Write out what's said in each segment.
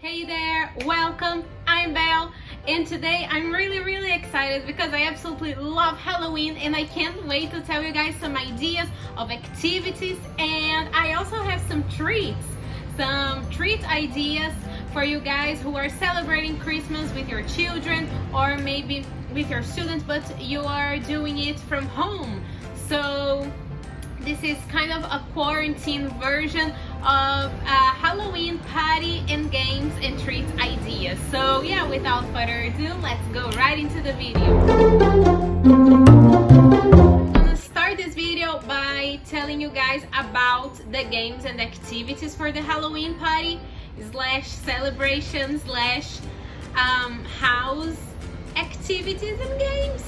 Hey there, welcome, I'm Belle, and today I'm really excited because I absolutely love Halloween and I can't wait to tell you guys some ideas of activities, and I also have some treat ideas for you guys who are celebrating Christmas with your children or maybe with your students, but you are doing it from home. So this is kind of a quarantine version of a Halloween party and games and treats ideas. So yeah, without further ado, let's go right into the video. I'm gonna start this video by telling you guys about the games and activities for the Halloween party slash celebration slash house activities and games.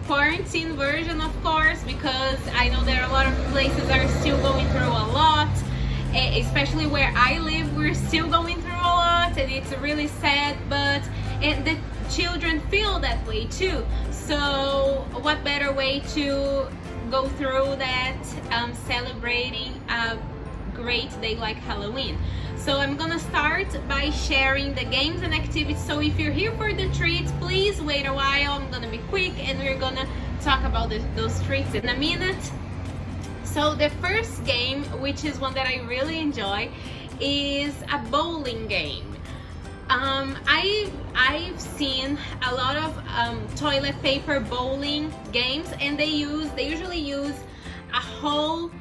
Quarantine version, of course, because I know there are a lot of places are still going through a lot, especially where I live. We're still going through a lot and it's really sad, but the children feel that way too. So what better way to go through that celebrating a great day like Halloween. So I'm gonna start by sharing the games and activities. So if you're here for the treats, please wait a while. I'm gonna be quick and we're gonna talk about those treats in a minute. So the first game, which is one that I really enjoy, is a bowling game. I've seen a lot of toilet paper bowling games, and they usually use a whole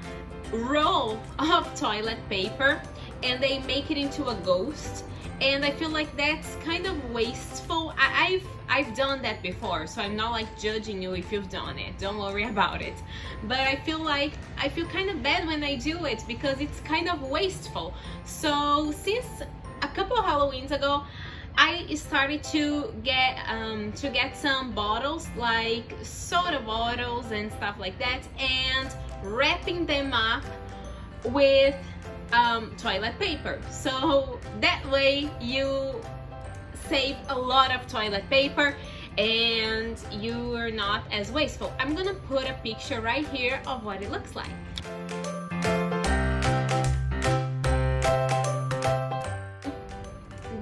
roll of toilet paper and they make it into a ghost, and I feel like that's kind of wasteful. I've done that before, so I'm not like judging you if you've done it, don't worry about it, but I feel kind of bad when I do it because it's kind of wasteful. So since a couple of Halloweens ago, I started to get some bottles, like soda bottles and stuff like that, and wrapping them up with toilet paper. So that way you save a lot of toilet paper and you are not as wasteful. I'm gonna put a picture right here of what it looks like.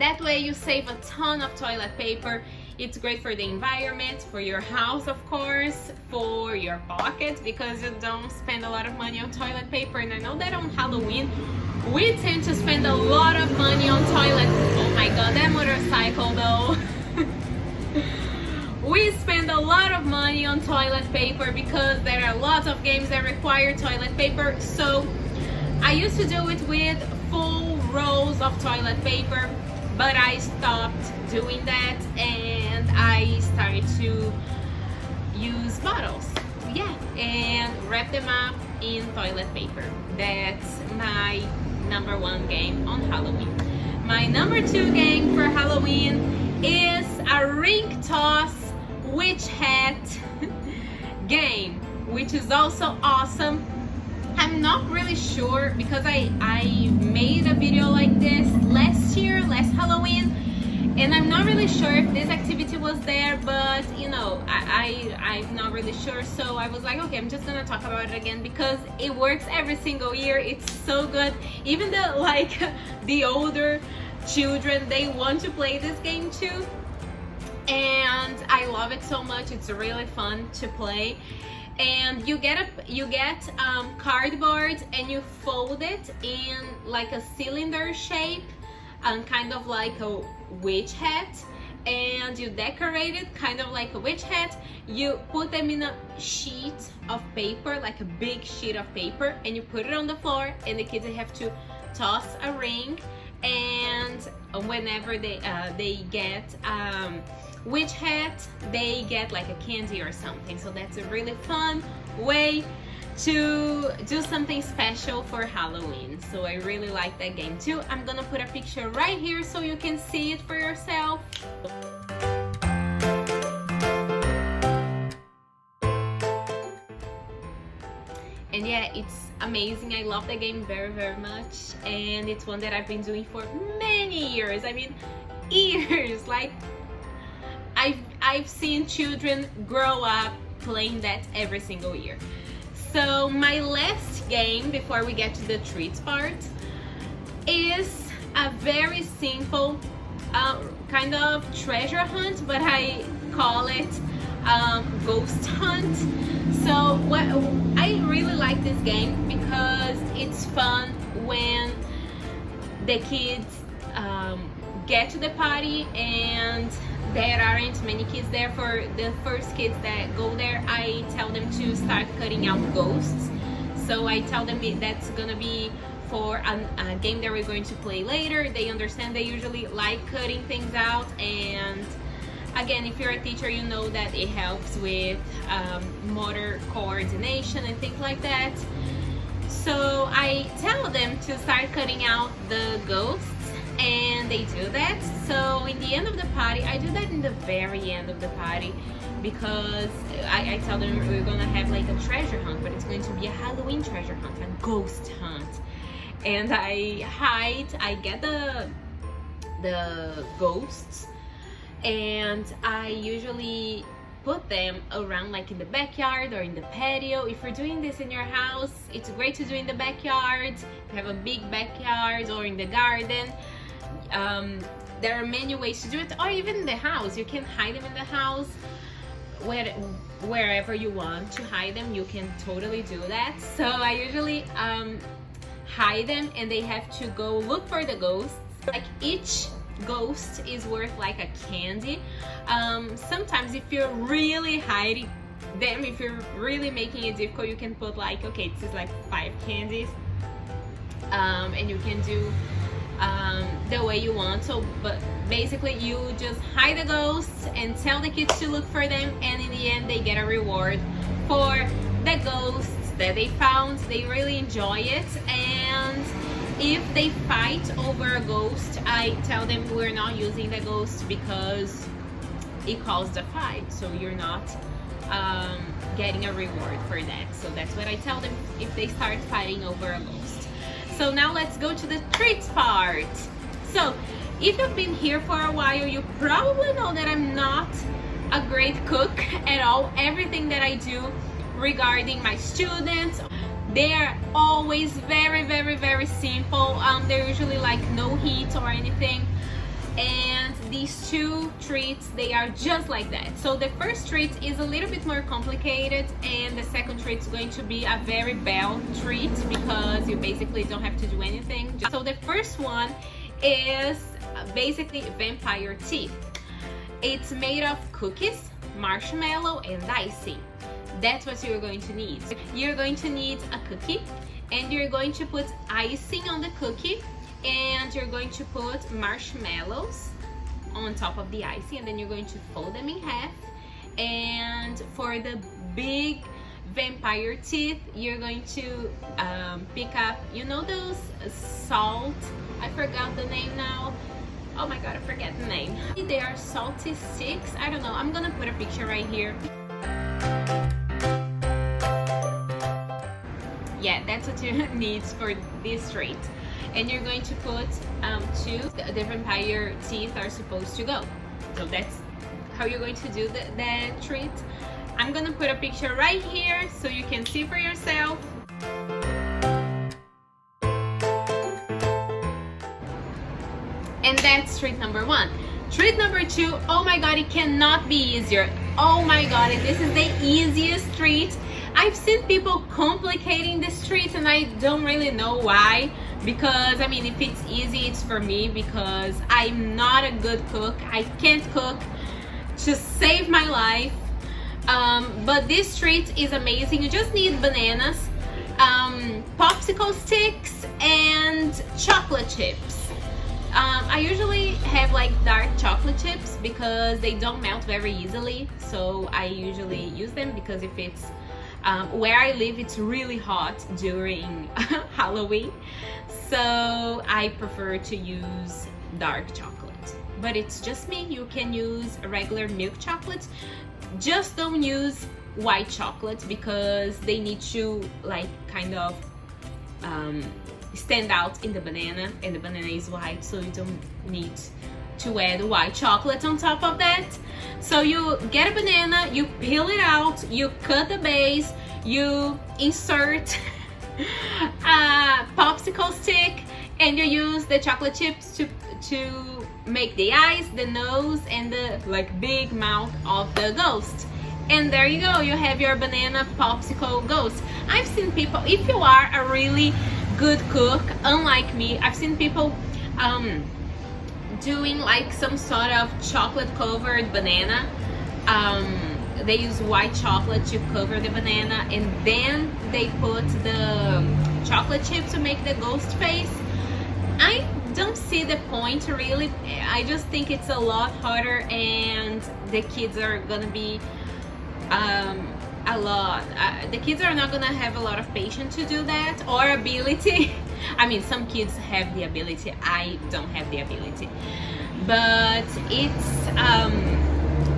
That way you save a ton of toilet paper. It's great for the environment, for your house, of course, for your pocket, because you don't spend a lot of money on toilet paper. And I know that on Halloween, we tend to spend a lot of money on toilet. Oh my god, that motorcycle though. We spend a lot of money on toilet paper because there are lots of games that require toilet paper. So I used to do it with full rolls of toilet paper, but I stopped doing that and I started to use bottles, yeah, and wrap them up in toilet paper. That's my number one game on Halloween. My number two game for Halloween is a ring toss witch hat game, which is also awesome. I'm not really sure because I made a video like this last Halloween, and I'm not really sure if this activity was there, but you know, I'm not really sure. So I was like, okay, I'm just gonna talk about it again because it works every single year. It's so good. Even the older children, they want to play this game too, and I love it so much. It's really fun to play. And you get cardboard and you fold it in like a cylinder shape, kind of like a witch hat, and you decorate it kind of like a witch hat. You put them in a sheet of paper, like a big sheet of paper, and you put it on the floor, and the kids have to toss a ring, and whenever they get witch hat, they get like a candy or something. So that's a really fun way to do something special for Halloween. So I really like that game too. I'm gonna put a picture right here so you can see it for yourself. And yeah, it's amazing. I love the game very much, and it's one that I've been doing for many years. I mean, years. Like I've seen children grow up playing that every single year. So my last game before we get to the treats part is a very simple kind of treasure hunt, but I call it ghost hunt. So I really like this game because it's fun when the kids get to the party and there aren't many kids there. For the first kids that go there, I tell them to start cutting out ghosts. So I tell them that's gonna be for a game that we're going to play later. They understand, they usually like cutting things out, and again, if you're a teacher, you know that it helps with motor coordination and things like that. So I tell them to start cutting out the ghosts, and they do that. So in the end of the party, I do that in the very end of the party, because I tell them we're gonna have like a treasure hunt, but it's going to be a Halloween treasure hunt, a ghost hunt. And I get the ghosts, and I usually put them around, like in the backyard or in the patio. If you're doing this in your house, it's great to do in the backyard. If you have a big backyard, or in the garden. There are many ways to do it, or even in the house. You can hide them in the house, wherever you want to hide them, you can totally do that. So I usually hide them, and they have to go look for the ghosts. Like each ghost is worth like a candy. Sometimes if you're really hiding them, if you're really making it difficult, you can put like, okay, this is like 5 candies, and you can do the way you want. So but basically you just hide the ghosts and tell the kids to look for them, and in the end they get a reward for the ghosts that they found. They really enjoy it. And if they fight over a ghost, I tell them we're not using the ghost because it caused a fight, so you're not getting a reward for that. So that's what I tell them if they start fighting over a ghost. So now let's go to the treats part. So if you've been here for a while, you probably know that I'm not a great cook at all. Everything that I do regarding my students, they are always very, very, very simple. They're usually like no heat or anything. And these 2 treats, they are just like that. So the first treat is a little bit more complicated, and the second treat is going to be a very bell treat because you basically don't have to do anything. So the first one is basically vampire teeth. It's made of cookies, marshmallow, and icing. That's what you're going to need. You're going to need a cookie, and you're going to put icing on the cookie, and you're going to put marshmallows on top of the icing, and then you're going to fold them in half. And for the big vampire teeth, you're going to pick up, you know those salt, I forgot the name now. Oh my god, I forget the name. They are salty sticks. I don't know. I'm gonna put a picture right here. Yeah, that's what you need for this treat. And you're going to put 2. The vampire teeth are supposed to go. So that's how you're going to do the treat. I'm gonna put a picture right here so you can see for yourself. And that's treat number 1. Treat number 2, oh my god, it cannot be easier. Oh my god, and this is the easiest treat. I've seen people complicating this treat, and I don't really know why. Because I mean, if it's easy, it's for me, because I'm not a good cook. I can't cook to save my life. But this treat is amazing. You just need bananas, popsicle sticks, and chocolate chips. I usually have like dark chocolate chips because they don't melt very easily, so I usually use them, because if it's where I live, it's really hot during Halloween, so I prefer to use dark chocolate. But it's just me. You can use regular milk chocolate. Just don't use white chocolate because they need to like kind of stand out in the banana, and the banana is white, so you don't need to add white chocolate on top of that. So you get a banana, you peel it out, you cut the base, you insert a popsicle stick, and you use the chocolate chips to make the eyes, the nose, and the like big mouth of the ghost. And there you go, you have your banana popsicle ghost. I've seen people, if you are a really good cook, unlike me, I've seen people doing like some sort of chocolate covered banana. They use white chocolate to cover the banana, and then they put the chocolate chip to make the ghost face. I don't see the point really. I just think it's a lot harder, and the kids are gonna be the kids are not gonna have a lot of patience to do that, or ability. I mean, some kids have the ability, I don't have the ability, but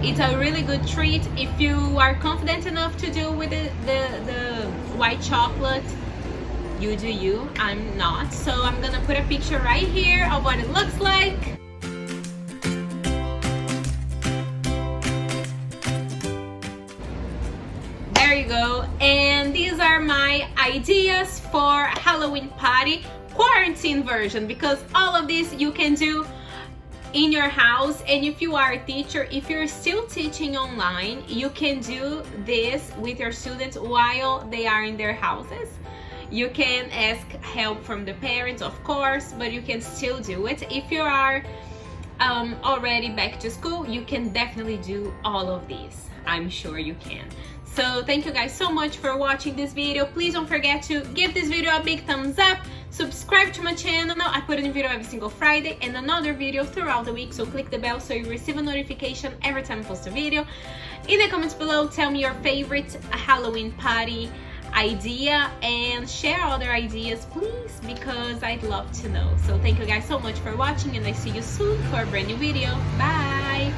it's a really good treat if you are confident enough to do with the white chocolate. You do you, I'm not. So I'm gonna put a picture right here of what it looks like. There you go. And these are my ideas for Halloween party quarantine version, because all of this you can do in your house. And if you are a teacher, if you're still teaching online, you can do this with your students while they are in their houses. You can ask help from the parents, of course, but you can still do it. If you are already back to school, you can definitely do all of these. I'm sure you can. So thank you guys so much for watching this video. Please don't forget to give this video a big thumbs up, subscribe to my channel. I put a new video every single Friday and another video throughout the week, so click the bell so you receive a notification every time I post a video. In the comments below, tell me your favorite Halloween party idea and share other ideas, please, because I'd love to know. So thank you guys so much for watching, and I see you soon for a brand new video. Bye.